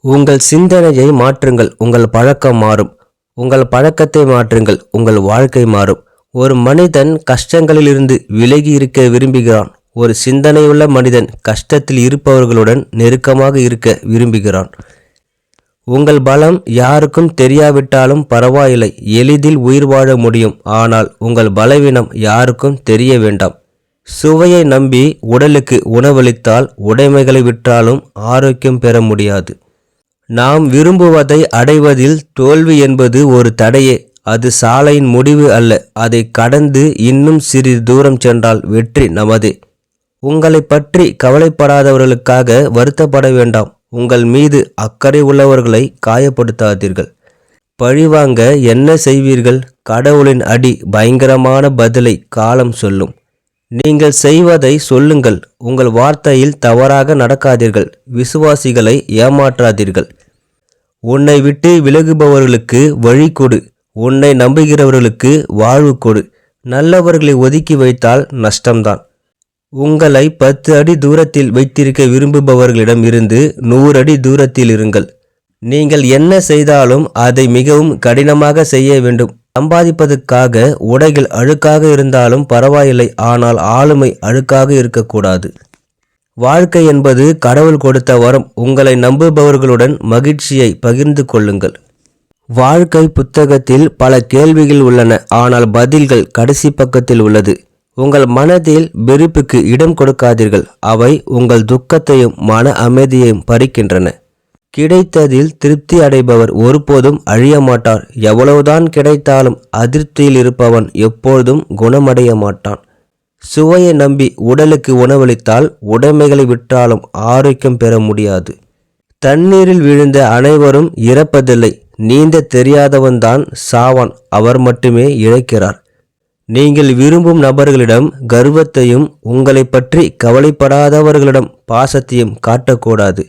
உங்கள் சிந்தனையை மாற்றுங்கள், உங்கள் பழக்கம் மாறும். உங்கள் பழக்கத்தை மாற்றுங்கள், உங்கள் வாழ்க்கை மாறும். ஒரு மனிதன் கஷ்டங்களிலிருந்து விலகி இருக்க விரும்புகிறான். ஒரு சிந்தனையுள்ள மனிதன் கஷ்டத்தில் இருப்பவர்களுடன் நெருக்கமாக இருக்க விரும்புகிறான். உங்கள் பலம் யாருக்கும் தெரியாவிட்டாலும் பரவாயில்லை, எளிதில் உயிர் வாழ முடியும். ஆனால் உங்கள் பலவீனம் யாருக்கும் தெரிய வேண்டாம். சுவையை நம்பி உடலுக்கு உணவளித்தால் உடைமைகளை விற்றாலும் ஆரோக்கியம் பெற முடியாது. நாம் விரும்புவதை அடைவதில் தோல்வி என்பது ஒரு தடையே. அது சாலையின் முடிவு அல்ல. அதை கடந்து இன்னும் சிறிது தூரம் சென்றால் வெற்றி நமதே. உங்களை பற்றி கவலைப்படாதவர்களுக்காக வருத்தப்பட வேண்டாம். உங்கள் மீது அக்கறை உள்ளவர்களை காயப்படுத்தாதீர்கள். பழிவாங்க என்ன செய்வீர்கள்? கடவுளின் அடி பயங்கரமான பதிலை காலம் சொல்லும். நீங்கள் செய்வதை சொல்லுங்கள். உங்கள் வார்த்தையில் தவறாக நடக்காதீர்கள். விசுவாசிகளை ஏமாற்றாதீர்கள். உன்னை விட்டு விலகுபவர்களுக்கு வழி கொடு. உன்னை நம்புகிறவர்களுக்கு வாழ்வு கொடு. நல்லவர்களை ஒதுக்கி வைத்தால் நஷ்டம்தான். உங்களை 10 அடி தூரத்தில் வைத்திருக்க விரும்புபவர்களிடம் இருந்து 100 அடி தூரத்தில் இருங்கள். நீங்கள் என்ன செய்தாலும் அதை மிகவும் கடினமாக செய்ய வேண்டும். சம்பாதிப்பதற்காக உடைகள் அழுக்காக இருந்தாலும் பரவாயில்லை, ஆனால் ஆளுமை அழுக்காக இருக்கக்கூடாது. வாழ்க்கை என்பது கடவுள் கொடுத்த வரம். உங்களை நம்புபவர்களுடன் மகிழ்ச்சியை பகிர்ந்து கொள்ளுங்கள். வாழ்க்கை புத்தகத்தில் பல கேள்விகள் உள்ளன, ஆனால் பதில்கள் கடைசி பக்கத்தில் உள்ளது. உங்கள் மனதில் வெறுப்புக்கு இடம் கொடுக்காதீர்கள். அவை உங்கள் துக்கத்தையும் மன அமைதியையும் பறிக்கின்றன. கிடைத்ததில் திருப்தி அடைபவர் ஒருபோதும் அழிய மாட்டார். எவ்வளவுதான் கிடைத்தாலும் அதிருப்தியில் இருப்பவன் எப்பொழுதும் குணமடைய மாட்டான். சுவையை நம்பி உடலுக்கு உணவளித்தால் உடைமைகளை விற்றாலும் ஆரோக்கியம் பெற முடியாது. தண்ணீரில் விழுந்த அனைவரும் இறப்பதில்லை. நீந்த தெரியாதவன்தான் சாவான். அவர் மட்டுமே இழைக்கிறார். நீங்கள் விரும்பும் நபர்களிடம் கர்வத்தையும் உங்களை பற்றி கவலைப்படாதவர்களிடம் பாசத்தையும் காட்டக்கூடாது.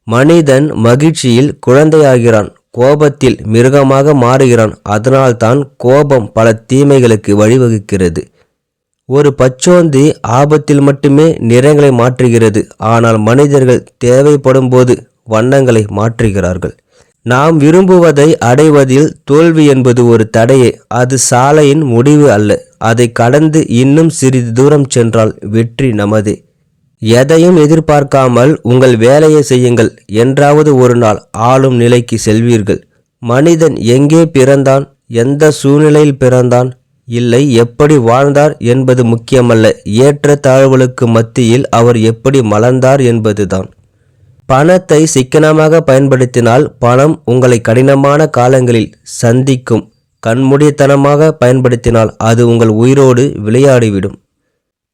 மனிதன் மகிழ்ச்சியில் குழந்தையாகிறான், கோபத்தில் மிருகமாக மாறுகிறான். அதனால்தான் கோபம் பல தீமைகளுக்கு வழிவகுக்கிறது. ஒரு பச்சோந்தி ஆபத்தில் மட்டுமே நிறங்களை மாற்றுகிறது, ஆனால் மனிதர்கள் தேவைப்படும் போது வண்ணங்களை மாற்றுகிறார்கள். நாம் விரும்புவதை அடைவதில் தோல்வி என்பது ஒரு தடையே. அது சாலையின் முடிவு அல்ல. அதை கடந்து இன்னும் சிறிது தூரம் சென்றால் வெற்றி நமதே. எதையும் எதிர்பார்க்காமல் உங்கள் வேலையை செய்யுங்கள். என்றாவது ஒரு நாள் ஆளும் நிலைக்கு செல்வீர்கள். மனிதன் எங்கே பிறந்தான், எந்த சூழ்நிலையில் பிறந்தான், இல்லை எப்படி வாழ்ந்தார் என்பது முக்கியமல்ல. ஏற்ற தாழ்வுகளுக்கு மத்தியில் அவர் எப்படி மலர்ந்தார் என்பதுதான். பணத்தை சிக்கனமாக பயன்படுத்தினால் பணம் உங்களை கடினமான காலங்களில் சந்திக்கும். கண்மூடித்தனமாக பயன்படுத்தினால் அது உங்கள் உயிரோடு விளையாடிவிடும்.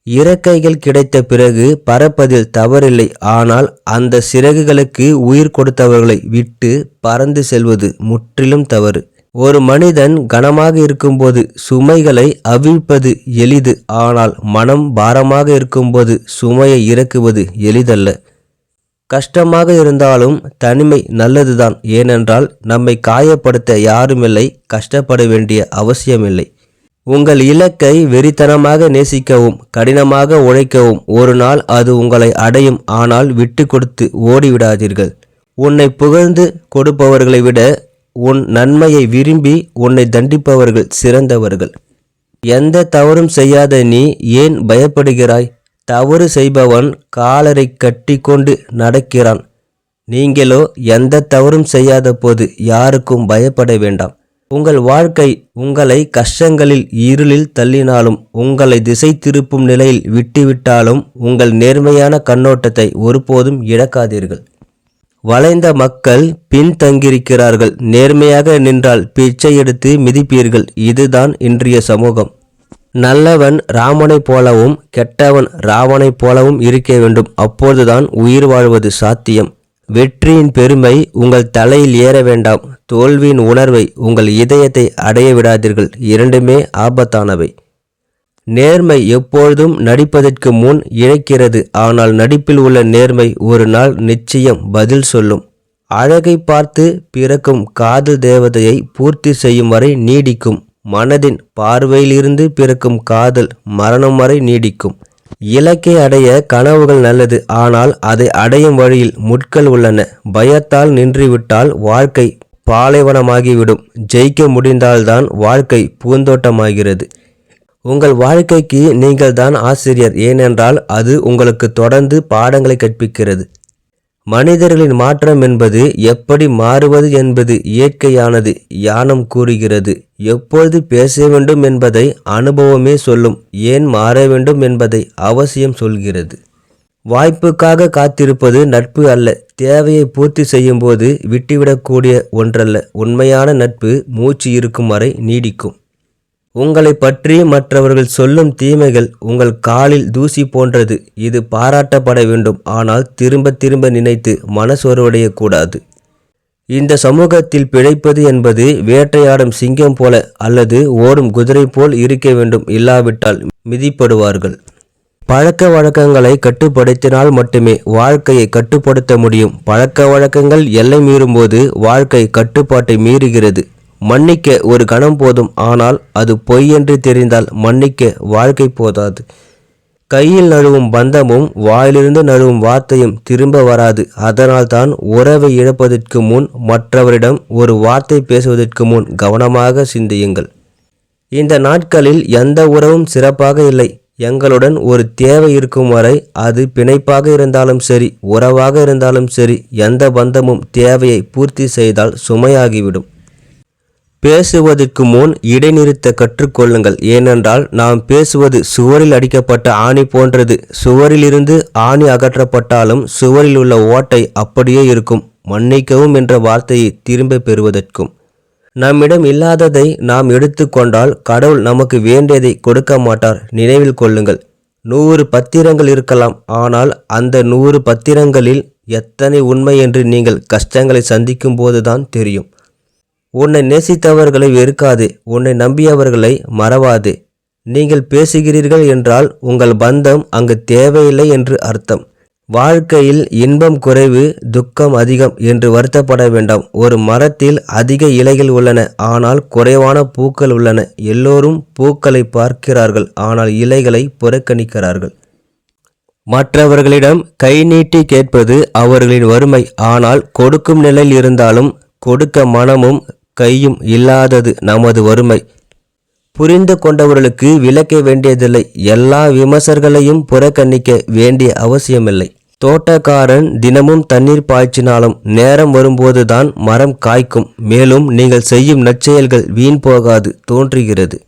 இறக்கைகள் கிடைத்த பிறகு பறப்பதில் தவறில்லை, ஆனால் அந்த சிறகுகளுக்கு உயிர் கொடுத்தவர்களை விட்டு பறந்து செல்வது முற்றிலும் தவறு. ஒரு மனிதன் கனமாக இருக்கும்போது சுமைகளை அவிழ்ப்பது எளிது, ஆனால் மனம் பாரமாக இருக்கும்போது சுமையை இறக்குவது எளிதல்ல. கஷ்டமாக இருந்தாலும் தனிமை நல்லதுதான். ஏனென்றால் நம்மை காயப்படுத்த யாருமில்லை. கஷ்டப்பட வேண்டிய அவசியமில்லை. உங்கள் இலக்கை வெறித்தனமாக நேசிக்கவும் கடினமாக உழைக்கவும். ஒரு நாள் அது உங்களை அடையும். ஆனால் விட்டு கொடுத்து ஓடிவிடாதீர்கள். உன்னை புகழ்ந்து கொடுப்பவர்களை விட உன் நன்மையை விரும்பி உன்னை தண்டிப்பவர்கள் சிறந்தவர்கள். எந்த தவறும் செய்யாத நீ ஏன் பயப்படுகிறாய்? தவறு செய்பவன் காலரை கட்டி கொண்டு நடக்கிறான். நீங்களோ எந்த தவறும் செய்யாத போது யாருக்கும் பயப்பட வேண்டாம். உங்கள் வாழ்க்கை உங்களை கஷ்டங்களில் இருளில் தள்ளினாலும், உங்களை திசை திருப்பும் நிலையில் விட்டுவிட்டாலும், உங்கள் நேர்மையான கண்ணோட்டத்தை ஒருபோதும் இழக்காதீர்கள். வளைந்த மக்கள் பின்தங்கியிருக்கிறார்கள். நேர்மையாக நின்றால் பிச்சை எடுத்து மிதிப்பீர்கள். இதுதான் இன்றைய சமூகம். நல்லவன் ராமனைப் போலவும் கெட்டவன் ராவனைப் போலவும் இருக்க வேண்டும். அப்போதுதான் உயிர் வாழ்வது சாத்தியம். வெற்றியின் பெருமை உங்கள் தலையில் ஏற வேண்டாம். தோல்வியின் உணர்வை உங்கள் இதயத்தை அடைய விடாதீர்கள். இரண்டுமே ஆபத்தானவை. நேர்மை எப்பொழுதும் நடிப்பதற்கு முன் இழைக்கிறது, ஆனால் நடிப்பில் உள்ள நேர்மை ஒரு நாள் நிச்சயம் பதில் சொல்லும். அழகை பார்த்து பிறக்கும் காதல் தேவதையை பூர்த்தி செய்யும் வரை நீடிக்கும். மனதின் பார்வையிலிருந்து பிறக்கும் காதல் மரணம் வரை நீடிக்கும். இலக்கை அடைய கனவுகள் நல்லது, ஆனால் அதை அடையும் வழியில் முட்கள் உள்ளன. பயத்தால் நின்றுவிட்டால் வாழ்க்கை பாலைவனமாகிவிடும். ஜெயிக்க முடிந்தால்தான் வாழ்க்கை பூந்தோட்டமாகிறது. உங்கள் வாழ்க்கைக்கு நீங்கள் தான் ஆசிரியர், ஏனென்றால் அது உங்களுக்கு தொடர்ந்து பாடங்களை கற்பிக்கிறது. மனிதர்களின் மாற்றம் என்பது எப்படி மாறுவது என்பது இயற்கையானது. யானம் கூறுகிறது. எப்பொழுது பேச வேண்டும் என்பதை அனுபவமே சொல்லும். ஏன் மாற வேண்டும் என்பதை அவசியம் சொல்கிறது. வாய்ப்புக்காக காத்திருப்பது நட்பு அல்ல. தேவையை பூர்த்தி செய்யும் போது விட்டுவிடக்கூடிய ஒன்றல்ல. உண்மையான நட்பு மூச்சு இருக்கும் வரை நீடிக்கும். உங்களை பற்றி மற்றவர்கள் சொல்லும் தீமைகள் உங்கள் காலில் தூசி போன்றது. இது பாராட்டப்பட வேண்டும், ஆனால் திரும்ப திரும்ப நினைத்து மனசோர்வடையக்கூடாது. இந்த சமூகத்தில் பிழைப்பது என்பது வேட்டையாடும் சிங்கம் போல அல்லது ஓடும் குதிரை போல் இருக்க வேண்டும். இல்லாவிட்டால் மிதிப்படுவார்கள். பழக்க வழக்கங்களை கட்டுப்படுத்தினால் மட்டுமே வாழ்க்கையை கட்டுப்படுத்த முடியும். பழக்க வழக்கங்கள் எல்லை மீறும்போது வாழ்க்கை கட்டுப்பாட்டை மீறுகிறது. மன்னிக்க ஒரு கணம் போதும், ஆனால் அது பொய் என்று தெரிந்தால் மன்னிக்க வாழ்க்கை போதாது. கையில் நழுவும் பந்தமும் வாயிலிருந்து நழுவும் வார்த்தையும் திரும்ப வராது. அதனால்தான் உறவை இழப்பதற்கு முன், மற்றவரிடம் ஒரு வார்த்தை பேசுவதற்கு முன் கவனமாக சிந்தியுங்கள். இந்த நாட்களில் எந்த உறவும் சிறப்பாக இல்லை. எங்களுடன் ஒரு தேவை இருக்கும் வரை, அது பிணைப்பாக இருந்தாலும் சரி, உறவாக இருந்தாலும் சரி, எந்த பந்தமும் தேவையை பூர்த்தி செய்தால் சுமையாகிவிடும். பேசுவதற்கு முன் இடைநிறுத்த கற்றுக்கொள்ளுங்கள். ஏனென்றால் நாம் பேசுவது சுவரில் அடிக்கப்பட்ட ஆணி போன்றது. சுவரிலிருந்து ஆணி அகற்றப்பட்டாலும் சுவரில் உள்ள ஓட்டை அப்படியே இருக்கும். மன்னிக்கவும் என்ற வார்த்தையை திரும்ப பெறுவதற்கும். நம்மிடம் இல்லாததை நாம் எடுத்துக்கொண்டால் கடவுள் நமக்கு வேண்டியதை கொடுக்க மாட்டார். நினைவில் கொள்ளுங்கள். 100 பத்திரங்கள் இருக்கலாம், ஆனால் அந்த 100 பத்திரங்களில் எத்தனை உண்மை என்று நீங்கள் கஷ்டங்களை சந்திக்கும் போதுதான் தெரியும். உன்னை நேசித்தவர்களை வெறுக்காதே, உன்னை நம்பியவர்களை மறவாதே. நீங்கள் பேசுகிறீர்கள் என்றால் உங்கள் பந்தம் அங்கு தேவையில்லை என்று அர்த்தம். வாழ்க்கையில் இன்பம் குறைவு, துக்கம் அதிகம் என்று வருத்தப்பட வேண்டாம். ஒரு மரத்தில் அதிக இலைகள் உள்ளன, ஆனால் குறைவான பூக்கள் உள்ளன. எல்லோரும் பூக்களை பார்க்கிறார்கள், ஆனால் இலைகளை புறக்கணிக்கிறார்கள். மற்றவர்களிடம் கை நீட்டி கேட்பது அவர்களின் வறுமை, ஆனால் கொடுக்கும் நிலையில் இருந்தாலும் கொடுக்க மனமும் கையும் இல்லாதது நமது வறுமை. புரிந்து கொண்டவர்களுக்கு விளக்க வேண்டியதில்லை. எல்லா விமர்சகர்களையும் புறக்கணிக்க வேண்டிய அவசியமில்லை. தோட்டக்காரன் தினமும் தண்ணீர் பாய்ச்சினாலும் நேரம் வரும்போதுதான் மரம் காய்க்கும். மேலும் நீங்கள் செய்யும் நற்செயல்கள் வீண் போகாது தோன்றுகிறது.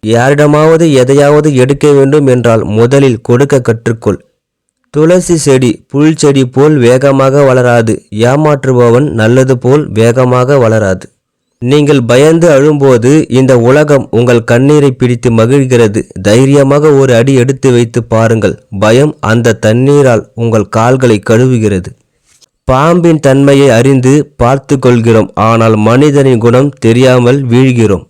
யாரிடமாவது எதையாவது எடுக்க வேண்டும் என்றால் முதலில் கொடுக்க கற்றுக்கொள். துளசி செடி புல் செடி போல் வேகமாக வளராது. ஏமாற்றுபவன் நல்லது போல் வேகமாக வளராது. நீங்கள் பயந்து அழும்போது இந்த உலகம் உங்கள் கண்ணீரை பிடித்து மகிழ்கிறது. தைரியமாக ஒரு அடி எடுத்து வைத்து பாருங்கள். பயம் அந்த தண்ணீரால் உங்கள் கால்களை கழுவுகிறது. பாம்பின் தன்மையை அறிந்து பார்த்து கொள்கிறோம், ஆனால் மனிதனின் குணம் தெரியாமல் வீழ்கிறோம்.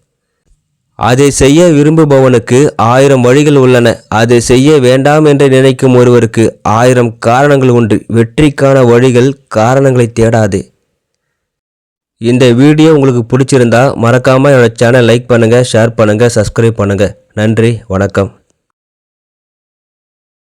அதை செய்ய விரும்புபவனுக்கு 1000 வழிகள் உள்ளன. அதை செய்ய வேண்டாம் என்று நினைக்கும் ஒருவருக்கு 1000 காரணங்கள் உண்டு. வெற்றிக்கான வழிகள் காரணங்களை தேடாதே. இந்த வீடியோ உங்களுக்கு பிடிச்சிருந்தா மறக்காமல் என்னோட சேனல் லைக் பண்ணுங்கள், ஷேர் பண்ணுங்கள், சப்ஸ்கிரைப் பண்ணுங்கள். நன்றி, வணக்கம்.